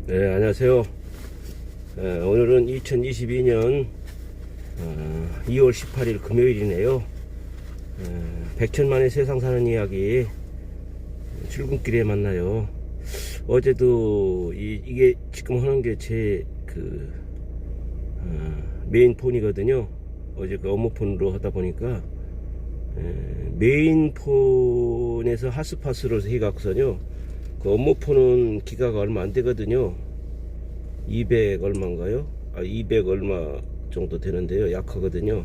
네, 안녕하세요. 오늘은 2022년 2월 18일 금요일이네요. 백천만의 세상 사는 이야기 출근길에 만나요. 어제도 이게 지금 하는 게 제 메인 폰이거든요. 어제 그 업무 폰으로 하다 보니까 메인 폰에서 핫스팟으로 해갖고서요. 그 업무 폰은 기가가 얼마 안 되거든요. 200 얼마인가요? 200 얼마 정도 되는데요. 약하거든요.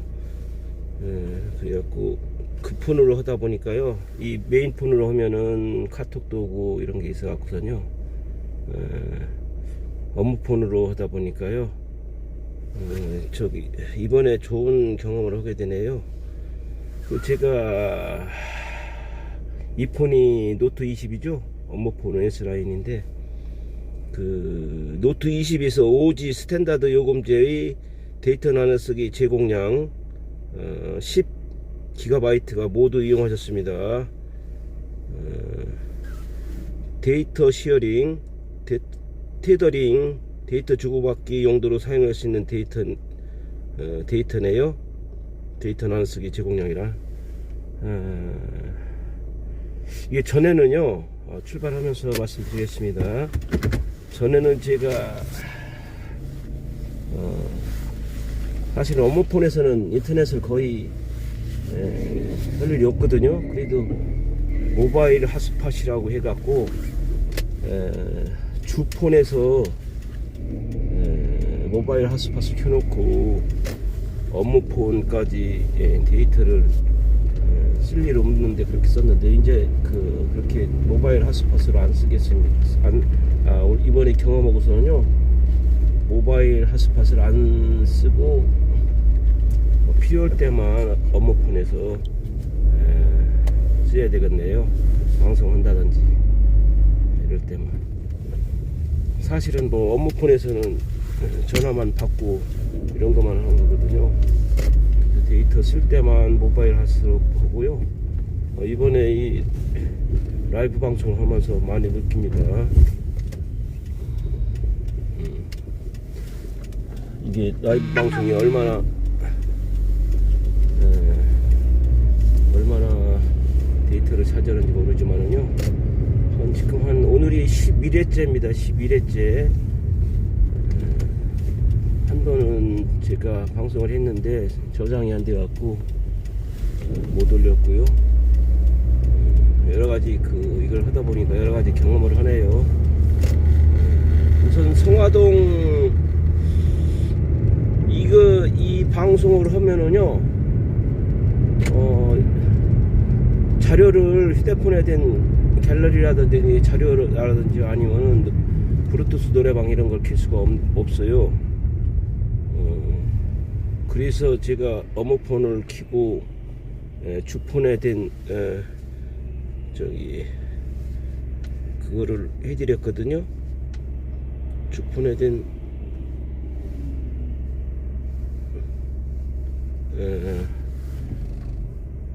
그래갖고 그 폰으로 하다 보니까요. 이 메인 폰으로 하면은 카톡도 오고 이런 게 있어갖고서요. 업무 폰으로 하다 보니까요. 이번에 좋은 경험을 하게 되네요. 제가 이 폰이 노트 20이죠. 업무폰 S라인인데 그 노트 20에서 오지 스탠다드 요금제의 데이터 나눠쓰기 제공량 10GB가 모두 이용하셨습니다. 데이터 시어링, 테더링, 데이터 주고받기 용도로 사용할 수 있는 데이터네요. 데이터 나눠쓰기 제공량이라. 이게 전에는요, 출발하면서 말씀드리겠습니다. 전에는 제가 사실 업무폰에서는 인터넷을 거의 할 일이 없거든요. 그래도 모바일 핫스팟이라고 해갖고 주폰에서 모바일 핫스팟을 켜놓고 업무폰까지 데이터를 쓸 일 없는데 그렇게 썼는데 이제 그렇게 모바일 핫스팟으로 안 쓰겠습니다. 이번에 경험하고서는요, 모바일 핫스팟을 안 쓰고 필요할 때만 업무폰에서 써야 되겠네요. 방송한다든지 이럴 때만. 사실은 뭐 업무폰에서는 전화만 받고 이런 것만 하는 거거든요. 데이터 쓸 때만 모바일 핫스로 하고요. 이번에 이 라이브 방송을 하면서 많이 느낍니다. 이게 라이브 방송이 얼마나 데이터를 차지하는지 모르지만은요. 지금 오늘이 11회째입니다. 11회째. 한 번은 제가 방송을 했는데 저장이 안 돼갖고 못 올렸고요. 여러가지 이걸 하다 보니까 여러가지 경험을 하네요. 우선 성화동 이 방송을 하면은요, 자료를 휴대폰에 된 갤러리라든지 자료라든지 아니면은 블루투스 노래방 이런 걸 켤 수가 없어요. 그래서 제가 업무폰을 켜고 주폰에 된 그거를 해드렸거든요. 주폰에 된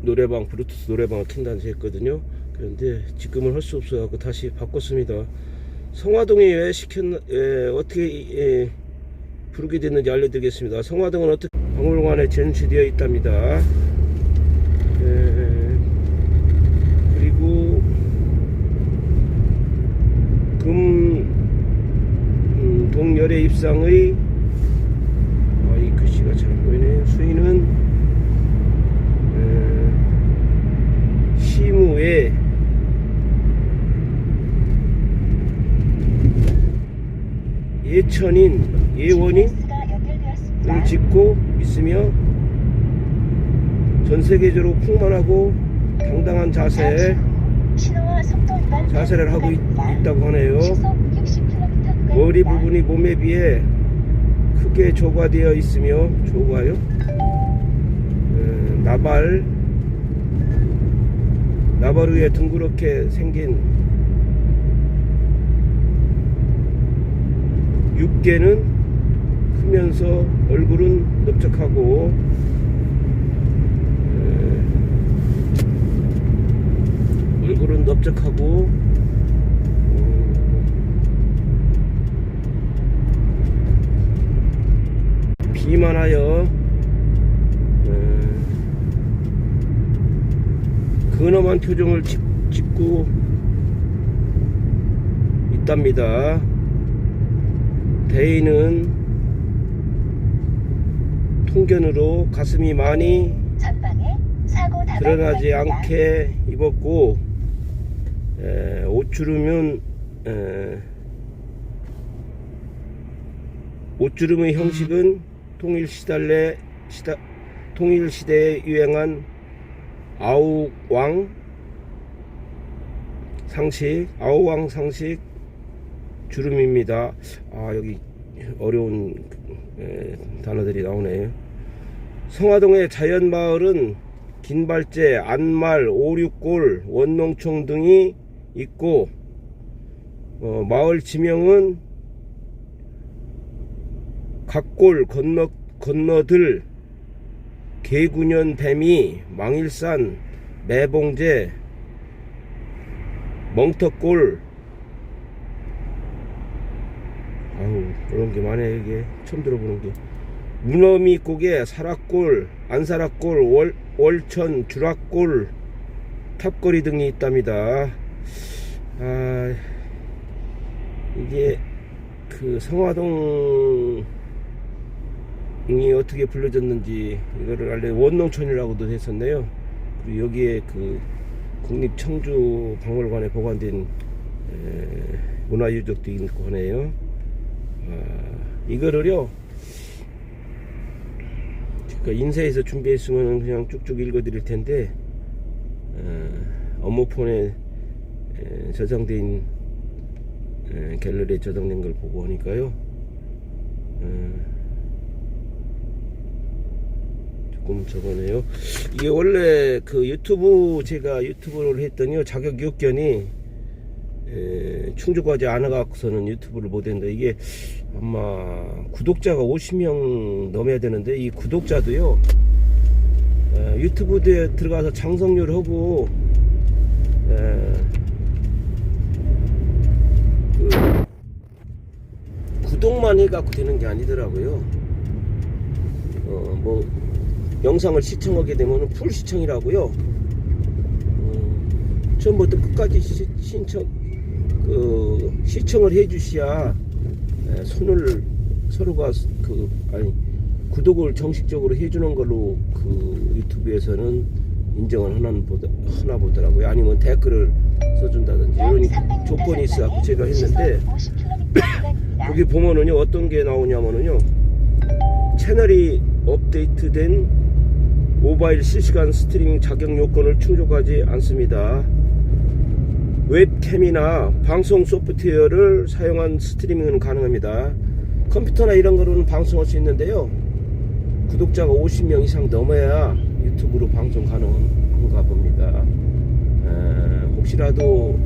노래방, 블루투스 노래방을 킨다는 했거든요. 그런데 지금은 할 수 없어서 다시 바꿨습니다. 성화동이 어떻게 부르게 됐는지 알려드리겠습니다. 성화동은 어떻게 박물관에 전시되어 있답니다. 그리고 동열의 입상의 이 글씨가 잘 보이네요. 수인은 시무에 예원인을 짓고 있으며 전 세계적으로 풍만하고 당당한 자세를 하고 있다고 하네요. 머리 부분이 몸에 비해 크게 조과되어 있으며 나발 위에 둥그렇게 생긴 육개는 크면서 얼굴은 넓적하고 넓적하고 만하여 근엄한 표정을 짓고 있답니다. 대인은 통견으로 가슴이 많이 드러나지 않게 입었고, 옷주름의 형식은 통일시대에 유행한 아우왕 상식 주름입니다. 여기 어려운 단어들이 나오네요. 성화동의 자연마을은 긴발제, 안말, 오륙골, 원농청 등이 있고, 마을 지명은 각골, 건너들, 개구년, 뱀이, 망일산, 매봉제, 멍터골, 그런 게 많아요. 이게 처음 들어보는 게. 무너미고개, 사락골, 안사락골, 월천, 주락골, 탑거리 등이 있답니다. 이게 그 성화동이 어떻게 불려졌는지 이거를 알려 원농촌이라고도 했었네요. 그리고 여기에 그 국립청주박물관에 보관된 문화유적도 있고 하네요. 이거를요, 제가 인쇄해서 준비했으면 그냥 쭉쭉 읽어드릴 텐데, 업무폰에 저장된 갤러리에 저장된 걸 보고 하니까요, 조금 저거네요. 이게 원래 그 제가 유튜브를 했더니요, 자격 요건이 충족하지 않아 갖고서는 유튜브를 못 했는데, 이게 아마 구독자가 50명 넘어야 되는데, 이 구독자도요, 유튜브에 들어가서 장성료를 하고 구독만 해갖고 되는 게 아니더라고요. 뭐 영상을 시청하게 되면 풀 시청이라고요. 처음부터 끝까지 시청을 해주셔야 서로가 구독을 정식적으로 해주는 걸로 그 유튜브에서는 인정을 하나 보더라고요. 아니면 댓글을 써준다든지 이런 조건이 있어갖고 제가 했는데, 거기 보면은요, 어떤 게 나오냐면은요, 채널이 업데이트된 모바일 실시간 스트리밍 자격 요건을 충족하지 않습니다. 웹캠이나 방송 소프트웨어를 사용한 스트리밍은 가능합니다. 컴퓨터나 이런 거로는 방송할 수 있는데요, 구독자가 50명 이상 넘어야 유튜브로 방송 가능한가 봅니다. 혹시라도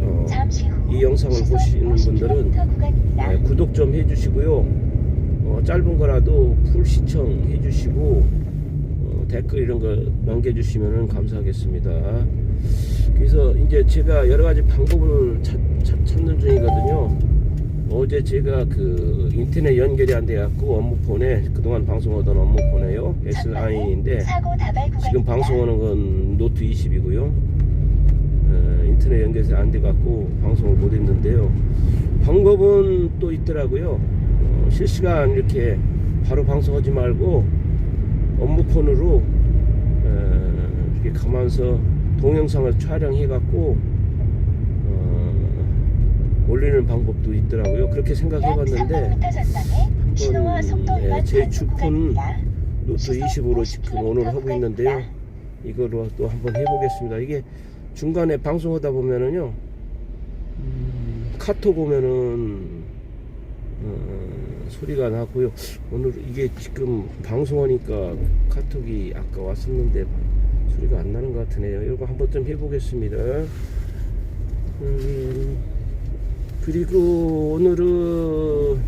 이 영상을 보시는 분들은 구독 좀 해주시고요, 짧은 거라도 풀 시청 해주시고 댓글 이런 거 남겨주시면 감사하겠습니다. 그래서 이제 제가 여러 가지 방법을 찾는 중이거든요. 어제 제가 그 인터넷 연결이 안 돼갖고 업무폰에, 그동안 방송하던 업무폰에요, S9인데 지금 방송하는 건 노트 20이고요. 인터넷 연결이 안 돼갖고 방송을 못 했는데요. 방법은 또 있더라고요. 실시간 이렇게 바로 방송하지 말고 업무폰으로 이렇게 가면서 동영상을 촬영해갖고 올리는 방법도 있더라고요. 그렇게 생각해봤는데, 한번 제 주폰 노트 20으로 지금 오늘 하고 있는데요, 이거로 또 한번 해보겠습니다. 이게 중간에 방송하다 보면은요, 카톡 오면은 소리가 나고요. 오늘 이게 지금 방송하니까 카톡이 아까 왔었는데 소리가 안 나는 것 같으네요. 이거 한번 좀 해보겠습니다. 그리고 오늘은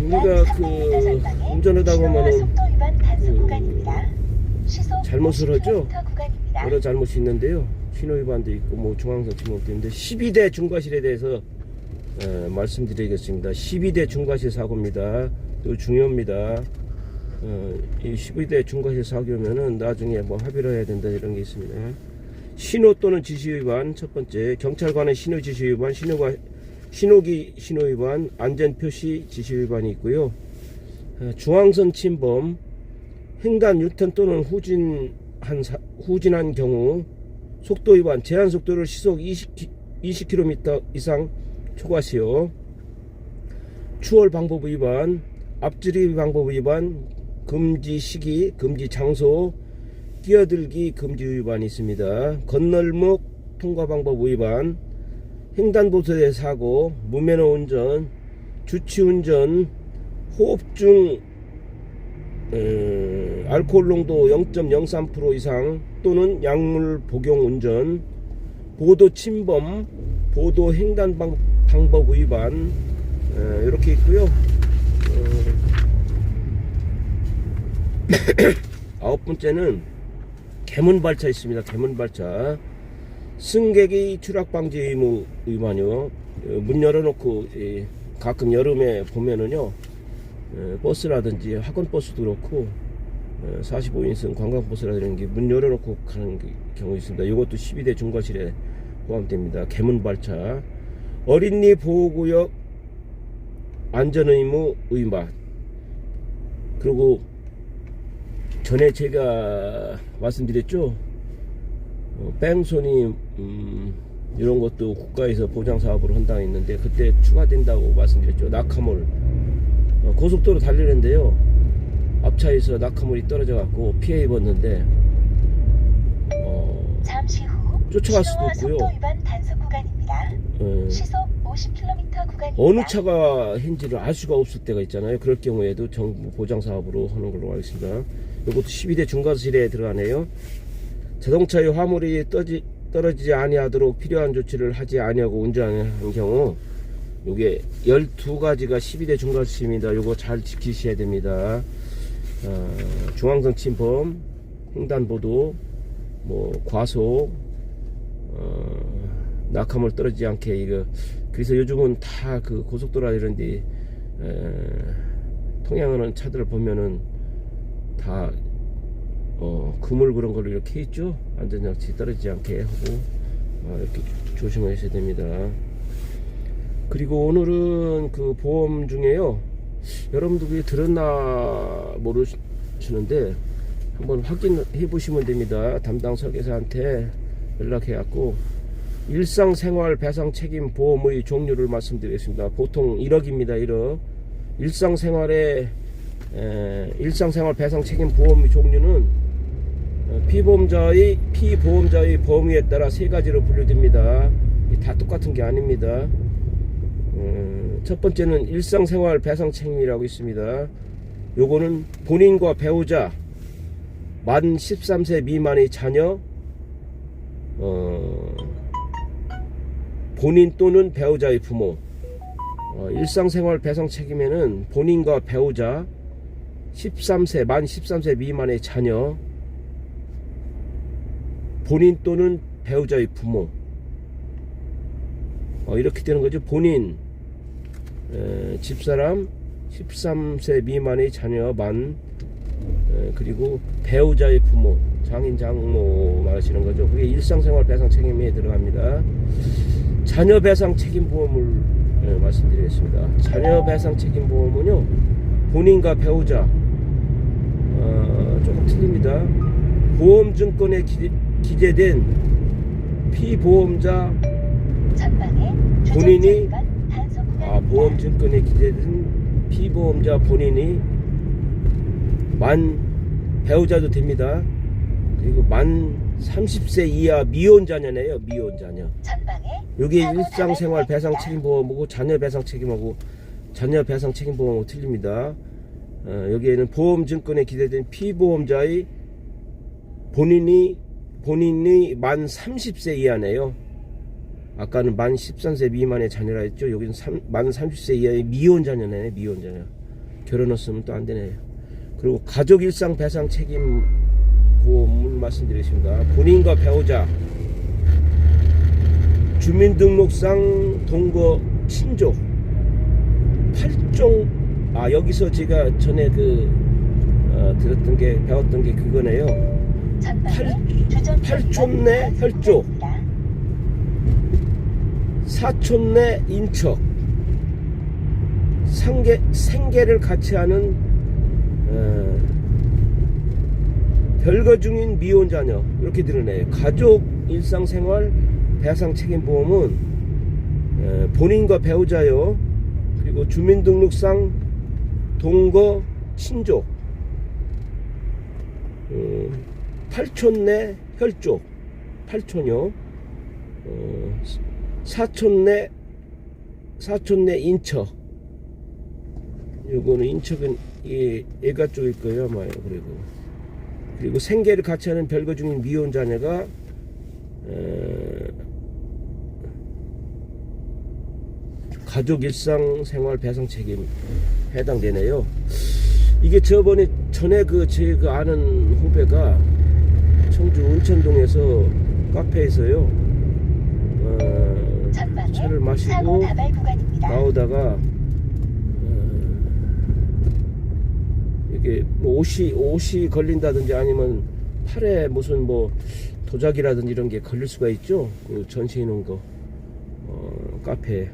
우리가 그 운전하다 보면은 잘못을 하죠. 여러 잘못이 있는데요, 신호위반도 있고 뭐 중앙선 침범도 있는데, 12대 중과실에 대해서 말씀드리겠습니다. 12대 중과실 사고입니다. 이거 중요합니다. 이 12대 중과실 사고면은 나중에 뭐 합의를 해야 된다 이런 게 있습니다. 신호 또는 지시 위반 첫 번째, 경찰관의 신호 지시 위반, 신호기 신호 위반, 안전 표시 지시 위반이 있고요. 중앙선 침범, 횡단 유턴 또는 후진한 경우, 속도 위반, 제한 속도를 시속 20km 이상 초과시요, 추월 방법 위반, 앞지르기 방법 위반, 금지 시기, 금지 장소, 끼어들기 금지 위반이 있습니다. 건널목 통과 방법 위반, 횡단보도의 사고, 무면허 운전, 주치운전, 호흡 중 알코올 농도 0.03% 이상 또는 약물 복용 운전, 보도 침범, 보도 횡단 방법 위반, 이렇게 있고요. 아홉 번째는 개문발차 있습니다. 개문발차, 승객이 추락 방지 의무 위반이요. 문 열어놓고 가끔 여름에 보면은요, 버스라든지 학원 버스도 그렇고 45인승 관광버스라든지 문 열어놓고 가는 경우 있습니다. 이것도 12대 중과실에 포함됩니다. 개문발차, 어린이 보호구역 안전의무 위반. 그리고 전에 제가 말씀드렸죠, 뺑소니 이런 것도 국가에서 보장사업으로 한다고 했는데 그때 추가된다고 말씀드렸죠. 낙하물, 고속도로 달리는데요, 앞차에서 낙하물이 떨어져 갖고 피해 입었는데 잠시 후 쫓아갈 수도 없고요. 속도 위반 단속 구간입니다. 시속 50km 구간입니다. 어느 차가 했는지를 알 수가 없을 때가 있잖아요. 그럴 경우에도 정부 보장사업으로 하는 걸로 알겠습니다. 이것도 12대 중과실에 들어가네요. 자동차의 화물이 떨어지지 아니하도록 필요한 조치를 하지 아니하고 운전하는 경우, 요게 12가지가 12대 중과실입니다. 요거 잘 지키셔야 됩니다. 중앙선 침범, 횡단보도, 뭐 과속, 낙하물 떨어지지 않게, 이거 그래서 요즘은 다 그 고속도로 이런데 통행하는 차들을 보면은 다 그물 그런 걸로 이렇게 있죠. 안전장치 떨어지지 않게 하고 이렇게 조심하셔야 됩니다. 그리고 오늘은 그 보험 중에요, 여러분들이 들었나 모르시는데 한번 확인해 보시면 됩니다. 담당 설계사한테 연락해 갖고 일상생활 배상 책임 보험의 종류를 말씀드리겠습니다. 보통 1억입니다. 1억. 일상생활 배상 책임 보험의 종류는 피보험자의 범위에 따라 세 가지로 분류됩니다. 다 똑같은 게 아닙니다. 첫 번째는 일상생활 배상 책임이라고 있습니다. 요거는 본인과 배우자, 만 13세 미만의 자녀, 본인 또는 배우자의 부모. 일상생활 배상 책임에는 본인과 배우자, 만 13세 미만의 자녀, 본인 또는 배우자의 부모, 이렇게 되는 거죠. 본인, 집사람, 13세 미만의 자녀 그리고 배우자의 부모, 장인 장모 말하시는 거죠. 그게 일상생활 배상 책임에 들어갑니다. 자녀 배상 책임 보험을 말씀드리겠습니다. 자녀 배상 책임 보험은요, 본인과 배우자, 조금 틀립니다. 보험증권에 기재된 피보험자 본인이, 보험증권에 기재된 피보험자 본인이 배우자도 됩니다. 그리고 만 30세 이하 미혼자녀네요. 미혼자녀. 여기 일상생활 배상 책임보험하고 자녀 배상 책임하고 틀립니다. 여기에는 보험증권에 기재된 피보험자의 본인이 만 30세 이하네요. 아까는 만 13세 미만의 자녀라 했죠. 여기는 만 30세 이하의 미혼자녀네. 미혼자녀. 결혼 없으면 또 안 되네요. 그리고 가족 일상 배상 책임 보험을 말씀드리겠습니다. 본인과 배우자, 주민등록상 동거 친족 8종. 여기서 제가 전에 들었던 게 배웠던 게 그거네요. 팔촌내 혈족, 사촌내 인척, 생계를 같이 하는 별거 중인 미혼 자녀, 이렇게 드러내요. 가족 일상생활 배상 책임보험은 본인과 배우자요, 그리고 주민등록상 동거 친족, 팔촌내 혈족, 팔촌요, 사촌내 인척. 요거는 인척은 애가 쪽일 거예요 아마요. 그리고 생계를 같이 하는 별거 중인 미혼 자녀가 가족 일상생활 배상 책임 해당되네요. 이게 전에 제가 아는 후배가 청주 은천동에서 카페에서요, 차를 마시고 나오다가 이게 뭐 옷이 걸린다든지 아니면 팔에 무슨 뭐 도자기라든지 이런 게 걸릴 수가 있죠. 그 전시해 놓은 거 카페에.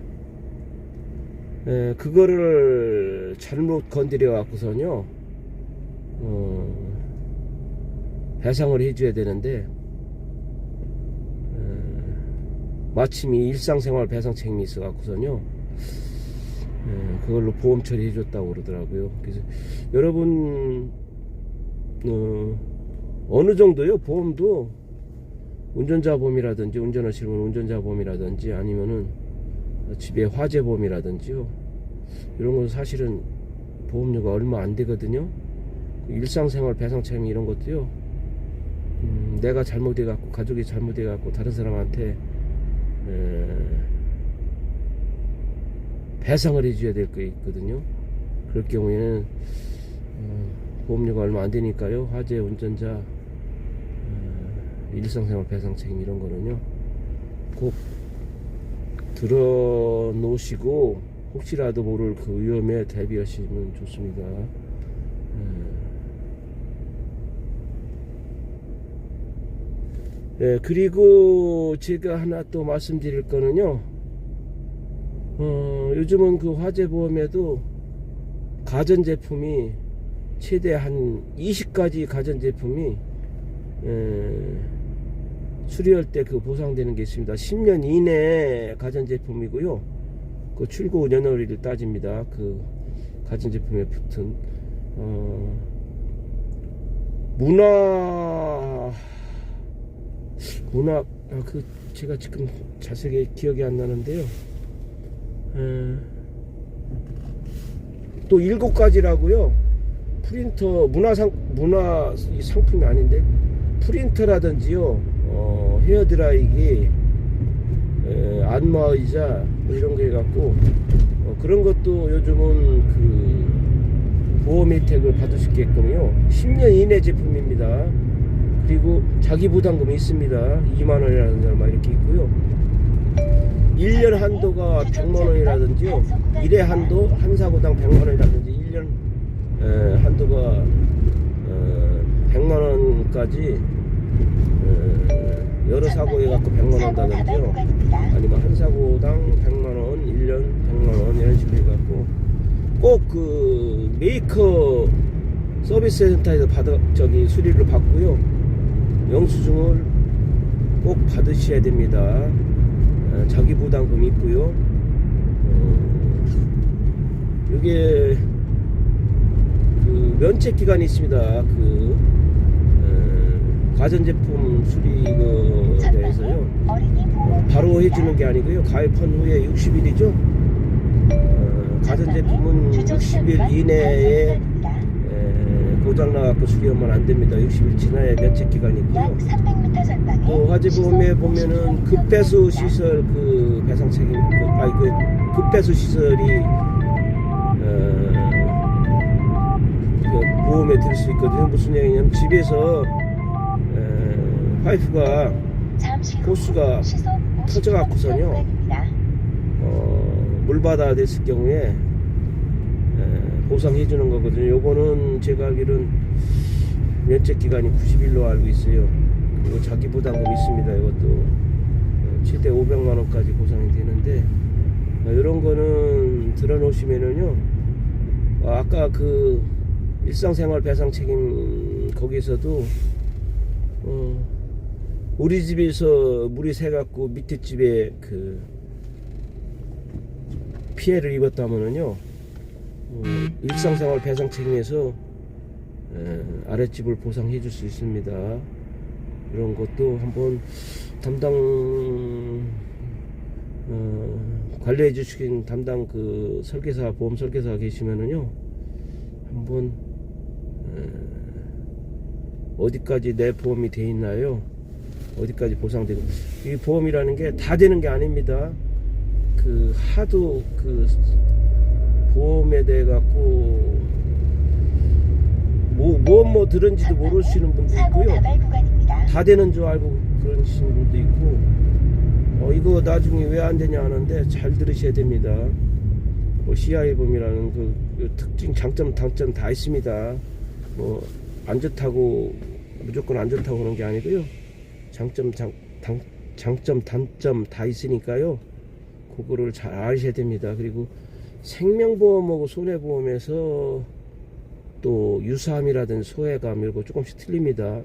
그거를 잘못 건드려 갖고서는요, 배상을 해줘야 되는데, 마침 이 일상생활 배상 책임이 있어 갖고서는요, 그걸로 보험 처리해 줬다고 그러더라고요. 그래서 여러분 어느 정도요, 보험도 운전자 보험이라든지, 운전하시는 분 운전자 보험이라든지, 아니면은 집에 화재 보험이라든지요, 이런 건 사실은 보험료가 얼마 안 되거든요. 일상생활 배상 책임 이런 것도요, 내가 잘못해 갖고, 가족이 잘못해 갖고 다른 사람한테 배상을 해줘야 될 거 있거든요. 그럴 경우에는 보험료가 얼마 안 되니까요, 화재, 운전자, 일상생활 배상 책임 이런 거는요, 꼭 들어 놓으시고 혹시라도 모를 그 위험에 대비하시면 좋습니다. 그리고 제가 하나 또 말씀드릴 거는요, 요즘은 그 화재보험에도 가전제품이 최대 한 20가지 가전제품이 수리할 때 그 보상되는 게 있습니다. 10년 이내 가전제품이고요, 그 출고 연월일을 따집니다. 그 가전제품에 붙은 제가 지금 자세하게 기억이 안 나는데요, 또 7가지라고요. 프린터, 문화 상품이 아닌데, 프린터라든지요, 헤어드라이기, 안마의자 뭐 이런 거 해갖고, 그런 것도 요즘은 그 보험 혜택을 받을 수 있게끔요, 10년 이내 제품입니다. 그리고 자기 부담금이 있습니다. 2만원이라든지 얼마 이렇게 있고요. 1년 한도가 100만원이라든지요, 1회 한도 한 사고당 100만원이라든지, 1년 한도가 100만원까지 여러 사고 해갖고 100만원 다든지요, 아니면 한 사고당 100만원, 1년 100만원 이런 식으로 해갖고, 꼭 그 메이커 서비스 센터에서 수리를 받고요, 영수증을 꼭 받으셔야 됩니다. 자기 부담금이 있고요. 이게 그 면책 기간이 있습니다. 그 가전제품 수리 대해서요, 바로 해주는 게 아니고요, 가입한 후에 60일이죠. 가전제품은 60일 이내에 고장나갖고 수리하면 안 됩니다. 60일 지나야 면책 기간이 있고요. 또 화재보험에 보면은 급배수 시설 그 배상 책임, 급배수 시설이 보험에 들 수 있거든요. 무슨 얘기냐면, 집에서 파이프가 호스가 터져갖고서요, 물바다 됐을 경우에 보상해 주는 거거든요. 요거는 제가 알기로는 면책 기간이 90일로 알고 있어요. 그리고 자기 부담금 있습니다. 이것도 최대 500만 원까지 보상이 되는데 이런 거는 들어놓으시면은요. 아까 그 일상생활 배상 책임 거기서도 우리 집에서 물이 새갖고 밑에 집에 그 피해를 입었다면은요, 일상생활 배상 책임에서 아랫집을 보상해 줄 수 있습니다. 이런 것도 한번 담당 관리해 주시긴 담당 그 설계사 보험 설계사 계시면은요, 한번 어디까지 내 보험이 돼 있나요? 어디까지 보상되고, 이 보험이라는 게 다 되는 게 아닙니다. 그 하도 그 보험에 대해 갖고 뭐 들은지도 모르시는 분도 사고 있고요. 다발 구간입니다. 다 되는 줄 알고 그러시는 분도 있고, 이거 나중에 왜 안 되냐 하는데 잘 들으셔야 됩니다. CI 보험이라는 그 특징, 장점, 단점 다 있습니다. 뭐 안 좋다고 무조건 안 좋다고 그런 게 아니고요. 장점, 단점 다 있으니까요. 그거를 잘 아셔야 됩니다. 그리고 생명보험하고 손해보험에서 또 유사함이라든지 소외감 이런 거 조금씩 틀립니다.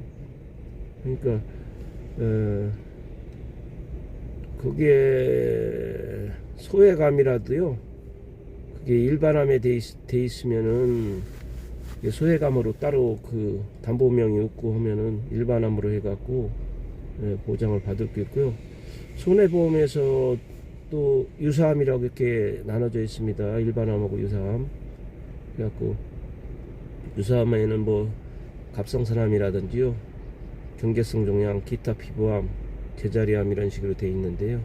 그러니까 그게 소외감이라도요, 그게 일반함에 돼 있으면은 소외감으로 따로 그 담보명이 없고 하면은 일반함으로 해갖고 보장을 받을 게 있고요. 손해보험에서 또 유사함이라고 이렇게 나눠져 있습니다. 일반함하고 유사함. 그래갖고 유사함에는 뭐 갑상선암이라든지요, 경계성 종양, 기타 피부암, 제자리암 이런 식으로 되어 있는데요.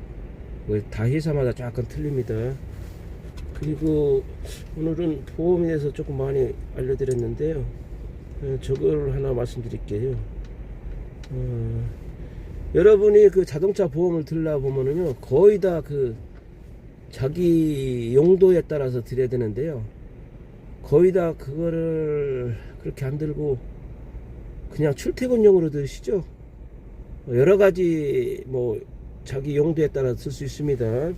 다 회사마다 약간 틀립니다. 그리고 오늘은 보험에 대해서 조금 많이 알려드렸는데요. 저걸 하나 말씀드릴게요. 여러분이 그 자동차 보험을 들라 보면은요, 거의 다 그 자기 용도에 따라서 들여야 되는데요. 거의 다 그거를 그렇게 안 들고 그냥 출퇴근용으로 들으시죠. 여러 가지 뭐 자기 용도에 따라 쓸 수 있습니다.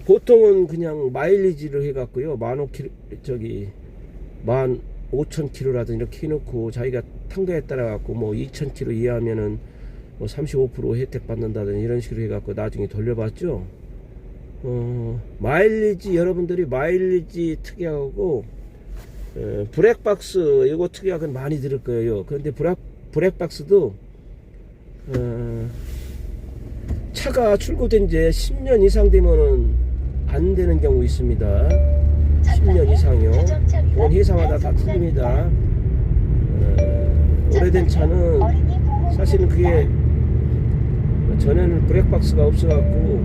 보통은 그냥 마일리지를 해갖고요, 15,000km라든지 이렇게 해놓고 자기가 탄 거에 따라 갖고 뭐 2,000km 이하면은 뭐 35% 혜택 받는다든지 이런 식으로 해갖고 나중에 돌려봤죠. 마일리지, 여러분들이 마일리지 특약하고 브렉박스 이거 특약은 많이 들을 거예요. 그런데 브렉박스도 차가 출고된 지 10년 이상 되면은 안 되는 경우 있습니다. 10년 이상이요. 그건 회사마다 다 틀립니다. 오래된 차는 사실은 그게 전에는 브렉박스가 없어갖고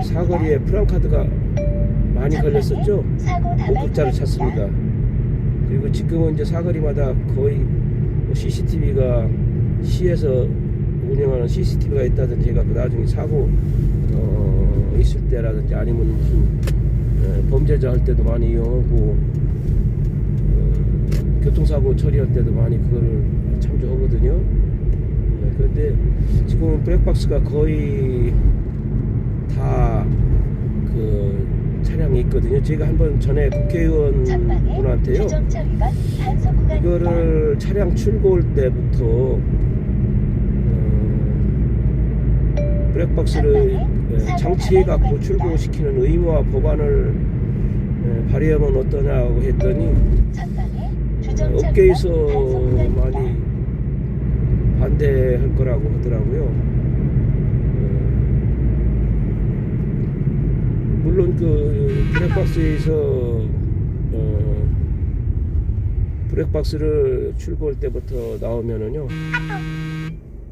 사거리에 프랑카드가 많이 걸렸었죠. 목격자를 찾습니다. 그리고 지금은 이제 사거리마다 거의 CCTV가 시에서 운영하는 CCTV가 있다든지 해갖고 나중에 사고 있을 때라든지 아니면 무슨 범죄자 할 때도 많이 이용하고 교통사고 처리할 때도 많이 그거를 참조하거든요. 그런데 지금은 블랙박스가 거의 다 그 차량이 있거든요. 제가 한번 전에 국회의원 분한테요, 이거를 차량 출고 올 때부터 블랙박스를 장치해갖고 출고시키는 의무화 법안을 발의하면 어떠냐고 했더니 업계에서 많이 반대할 거라고 하더라고요. 물론 그 블랙박스에서 블랙박스를 출고할 때부터 나오면은요,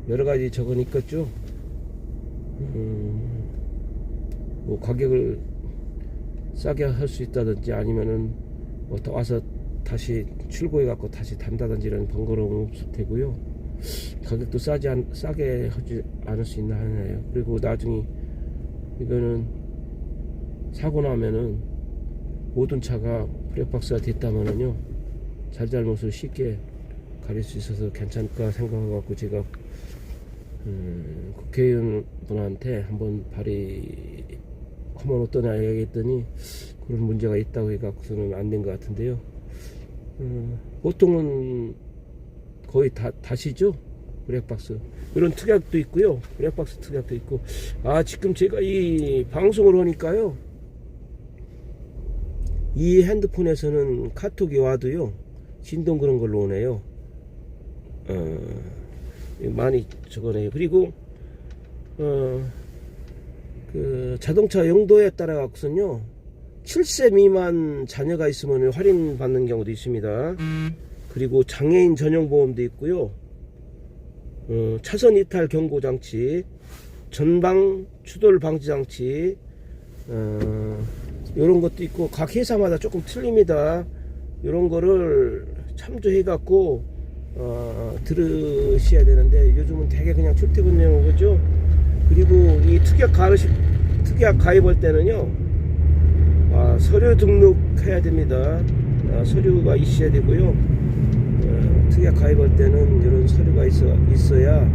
여러 가지 적은 있겠죠. 뭐 가격을 싸게 할 수 있다든지 아니면은 뭐 와서 다시 출고해 갖고 다시 단다든지 이런 번거로움 없을 테고요. 가격도 싸게 하지 않을 수 있나 하네요. 그리고 나중에 이거는 사고 나면은 모든 차가 블랙박스가 됐다면은요 잘잘못을 쉽게 가릴 수 있어서 괜찮을까 생각해갖고 제가 국회의원 분한테 한번 발의하면 어떠냐 얘기했더니 그런 문제가 있다고 해갖고서는 안 된 것 같은데요. 보통은 거의 다시죠. 블랙박스 이런 특약도 있고요, 블랙박스 특약도 있고. 지금 제가 이 방송을 하니까요 이 핸드폰에서는 카톡이 와도요 진동 그런 걸로 오네요. 많이 저거네요. 그리고 그 자동차 용도에 따라 갖고선요 7세 미만 자녀가 있으면 할인 받는 경우도 있습니다. 그리고 장애인 전용 보험도 있고요. 차선 이탈 경고 장치, 전방 추돌 방지 장치, 이런 것도 있고 각 회사마다 조금 틀립니다. 이런 거를 참조해 갖고 들으셔야 되는데 요즘은 되게 그냥 출퇴근용 거죠. 그리고 이 특약 가입할 때는요 서류 등록해야 됩니다. 서류가 있어야 되고요. 특약 가입할 때는 이런 서류가 있어야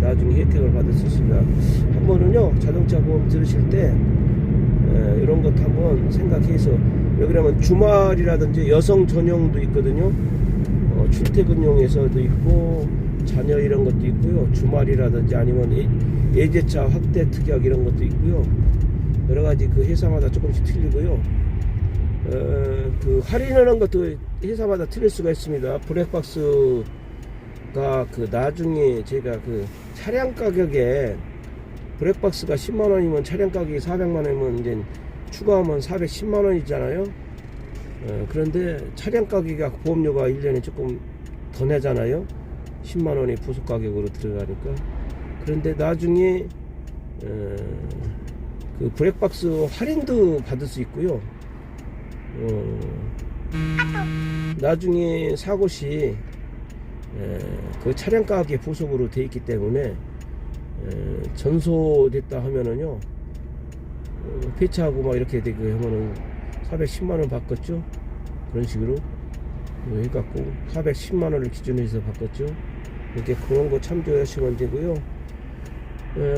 나중에 혜택을 받을 수 있습니다. 한번은요 자동차 보험 들으실 때 이런 것도 한번 생각해서, 왜 그러면 주말이라든지 여성 전용도 있거든요. 출퇴근용에서도 있고 자녀 이런 것도 있고요. 주말이라든지 아니면 예제차 확대 특약 이런 것도 있고요. 여러가지 그 회사마다 조금씩 틀리고요. 그 할인하는 것도 회사마다 틀릴 수가 있습니다. 블랙박스가 그 나중에 제가 그 차량 가격에 블랙박스가 10만원이면 차량 가격이 400만원이면 이제 추가하면 410만원이잖아요. 그런데 차량 가격이 보험료가 1년에 조금 더 내잖아요. 10만원이 부속 가격으로 들어가니까. 그런데 나중에 그 블랙박스 할인도 받을 수 있고요. 나중에 사고 시 그 차량 가격이 부속으로 돼 있기 때문에 전소됐다 하면은요 폐차하고 막 이렇게 되고 하면은 410만원 바꿨죠. 그런 식으로 해갖고 410만원을 기준으로 해서 바꿨죠. 이렇게 그런 거 참조하시면 되고요.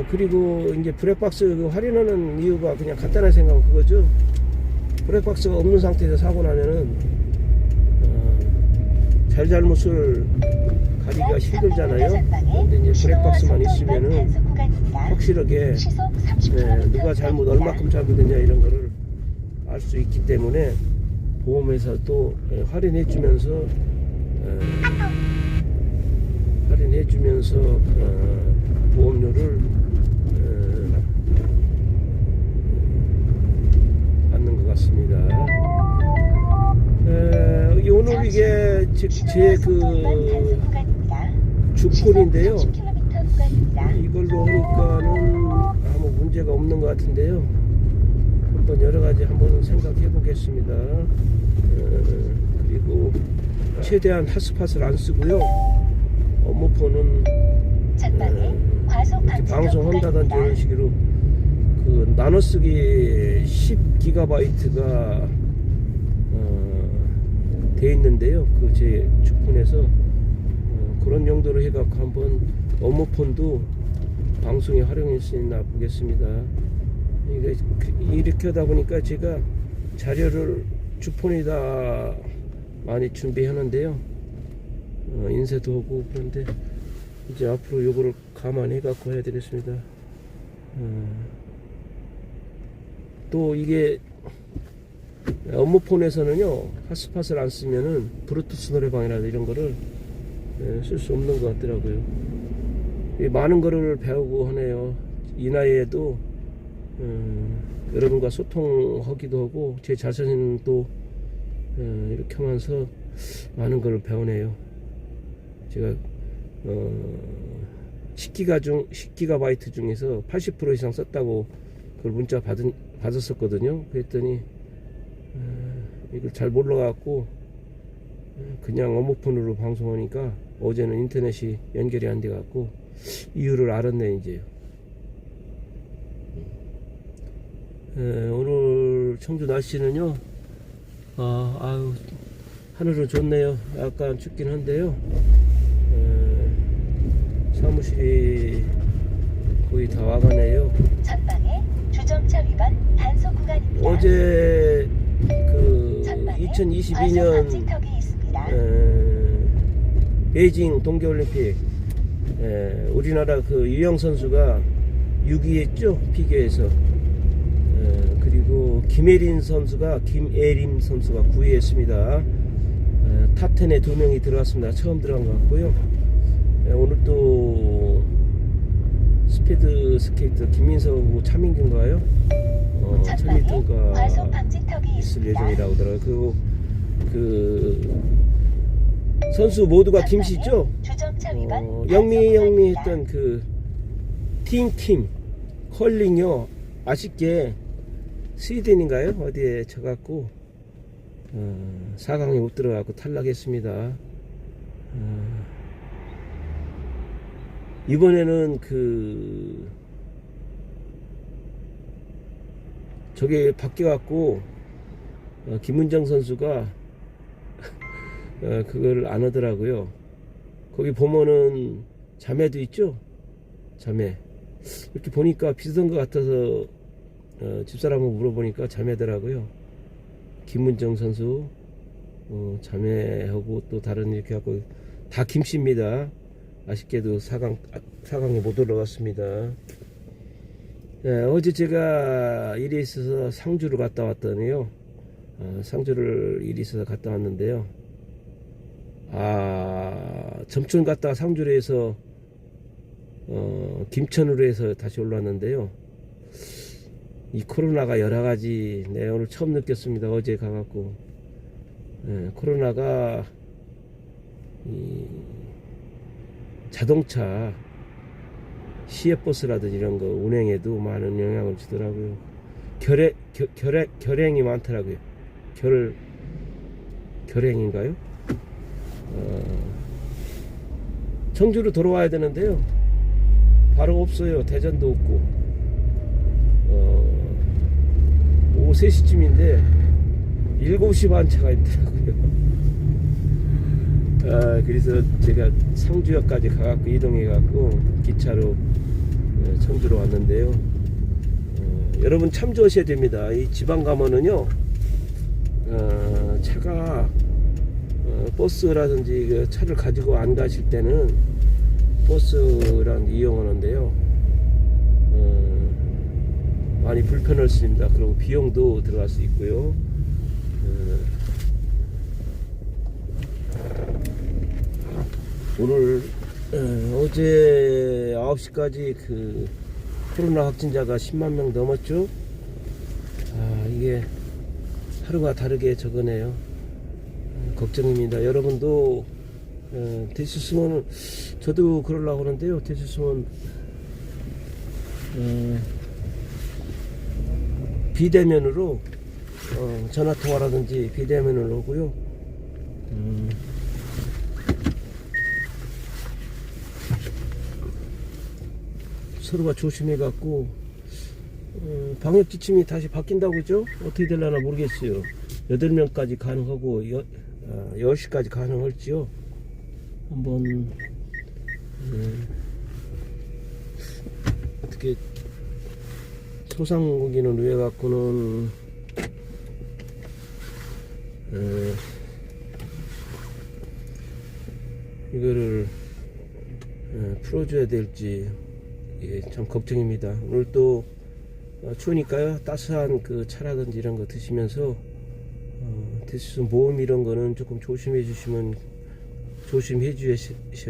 그리고 이제 블랙박스 그 할인하는 이유가 그냥 간단하게 생각하면 그거죠. 블랙박스가 없는 상태에서 사고 나면은 잘잘못을 가리기가 힘들잖아요. 근데 이제 블랙박스만 있으면은 확실하게 누가 잘못 얼마큼 잘못했냐 이런 거를 알 수 있기 때문에 보험회사도 할인해주면서 보험료를 받는 것 같습니다. 오늘 이게 제 그 주폰인데요. 이걸로 하니까는 아무 문제가 없는 것 같은데요. 한번 여러가지 한번 생각해 보겠습니다. 그리고 최대한 핫스팟을 안 쓰고요. 업무폰은 이렇게 방송한다든지 이런 식으로 그 나눠쓰기 10GB가 돼 있는데요. 그 제 주폰에서 그런 용도로 해갖고 한번 업무폰도 방송에 활용할 수 있나 보겠습니다. 이렇게 하다 보니까 제가 자료를 주폰에다 많이 준비하는데요. 인쇄도 하고 그런데 이제 앞으로 요거를 감안해 갖고 해야 되겠습니다. 또 이게 업무폰에서는요 핫스팟을 안 쓰면은 블루투스 노래방이나 이런 거를 쓸 수 없는 것 같더라고요. 많은 거를 배우고 하네요. 이 나이에도 여러분과 소통하기도 하고 제 자신도 이렇게 하면서 많은 걸 배우네요. 제가 10GB 중에서 80% 이상 썼다고 그걸 문자 받았었거든요. 그랬더니 이걸 잘 몰라갖고 그냥 업무폰으로 방송하니까 어제는 인터넷이 연결이 안 돼갖고 이유를 알았네 이제. 오늘 청주 날씨는요, 아유, 하늘은 좋네요. 약간 춥긴 한데요. 사무실이 거의 다 와가네요. 전방에 주정차 위반 단속 구간입니다. 어제 그 전방에 2022년 방지턱이 있습니다. 베이징 동계올림픽 우리나라 그 유영 선수가 6위했죠, 피겨에서. 그리고 김예림 선수가 9위했습니다. 탑10에 2명이 들어왔습니다. 처음 들어간 것 같고요. 오늘 또 스피드 스케이트 김민석 차민규인가요? 전방에 1000m가 과속 방지턱이 있을 있습니다. 예정이라고 하더라고요. 그리고 그 선수 모두가 김씨죠? 주정차 위반 영미 단속 구간입니다. 했던 그 팀 컬링요, 아쉽게 스위덴인가요? 어디에 져갖고 4강에 못 들어가고 탈락했습니다. 이번에는 그 저게 바뀌어갖고 김문정 선수가 그걸 안 하더라고요. 거기 보면은 자매도 있죠? 자매. 이렇게 보니까 비슷한 것 같아서 집사람을 물어보니까 자매더라고요. 김문정 선수 자매하고 또 다른 이렇게 하고 다 김씨입니다. 아쉽게도 4강에 못 올라갔습니다. 어제 제가 일이 있어서 상주를 갔다 왔더니요. 상주를 일이 있어서 갔다 왔는데요. 점촌 갔다가 상주로 해서 김천으로 해서 다시 올라왔는데요. 이 코로나가 여러가지 오늘 처음 느꼈습니다. 어제 가갖고 코로나가 이 자동차 시외버스라든지 이런 거 운행에도 많은 영향을 주더라고요. 결행이 많더라고요. 결행인가요? 청주로 돌아와야 되는데요. 바로 없어요. 대전도 없고. 오후 3시쯤인데 7시 반 차가 있더라고요. 그래서 제가 상주역까지 가갖고 이동해갖고 기차로 청주로 왔는데요. 여러분 참조하셔야 됩니다. 이 지방 가면은요, 차가 버스라든지 그 차를 가지고 안 가실 때는 버스랑 이용하는데요. 많이 불편할 수 있습니다. 그리고 비용도 들어갈 수 있고요. 오늘 어제 9시까지 그 코로나 확진자가 10만 명 넘었죠. 이게 하루가 다르게 적으네요. 걱정입니다. 여러분도 되셨으면, 저도 그러려고 하는데요. 되셨으면 비대면으로 전화통화라든지 비대면으로 하고요. 서로가 조심해갖고 방역 지침이 다시 바뀐다고 그죠? 어떻게 되려나 모르겠어요. 8명까지 가능하고 10시까지 가능할지요. 한번 어떻게 소상공인을 위해 갖고는 이거를 풀어줘야 될지 참 걱정입니다. 오늘 또 추우니까요, 따스한 그 차라든지 이런 거 드시면서 대신 모험 이런 거는 조금 조심해 주셔야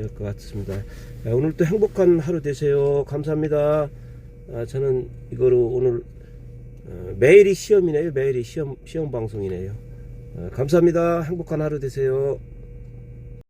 할 것 같습니다. 오늘 또 행복한 하루 되세요. 감사합니다. 저는 이거로 오늘 매일이 시험이네요. 매일이 시험 방송이네요. 감사합니다. 행복한 하루 되세요.